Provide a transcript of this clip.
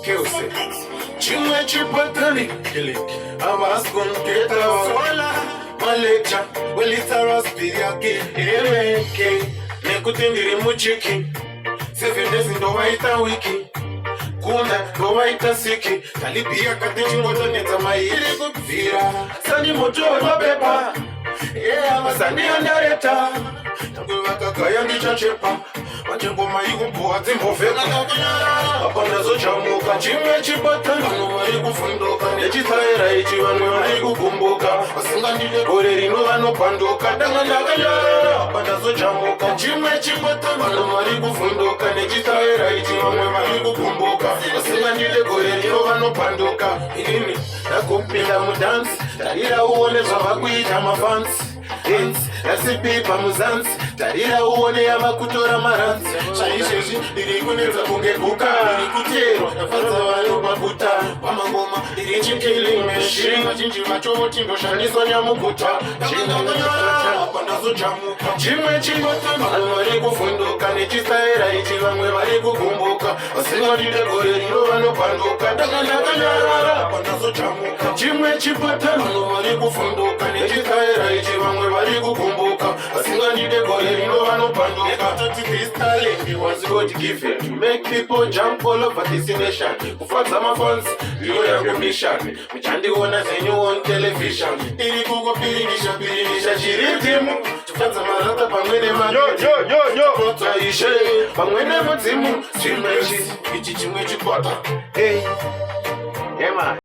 Kelse. Chimwe chipatani. I'm asking get sola. Malecha. Well it's a raspiriaki. Iremeke. Nekutindiri muchiki. 7 days in the white wiki. Kuna ndo waita siki. Talipia kati chingoto neta mairi kupira. Sani moto wa pepa. Yeah, masani andareta. Tangu wakaka yangi chachepa. Wajembo maikumpu atimbo feka. Apanda zo chamuka. Chime chipata. Wanu wari kufundoka. Nechitaira ichi wanu wari kukumbuka. Wasinga ndile kore rino wano pandoka. Danga ndakaya. Apanda zo chamuka. Chime chipata. Wanu wari kufundoka. Nechitaira ichi wanu wari kukumbuka. Wasinga ndile kore rino wano pandoka. Ini nakumpila mu dance. Tarira uone zwabakuita mafans. Nasipipa muzansi. Tarira uone yamakutora maransi. Shaisheshi irikuneza kungekuka. Irikuterwa nafanza wano makuta. Pamangoma irichikili meshiri. Machinji macho tindo shaniso nyamukuta. Pandazo chamuka. Chimwe chimota manu wari kufunduka. Nechisaira ichi vamwe wari kukumbuka. Wasinga didegore rino vano panduka. Ndakanyara pandazo chamuka. Chimwe chipota manu wari kufunduka. Nechisaira ichi vamwe wari kukumbuka. Wasinga didegore rino vano panduka. This talent was God given to make people jump all over this nation. Kufuata mafans, you have mission. Mchandi wana zenyu on television. Ili kukupirisha shiritimu. Tufanza marata pangwene manu. Kota ishe, pangwene mutimu. Chimwe chipota. Hey, yeah man.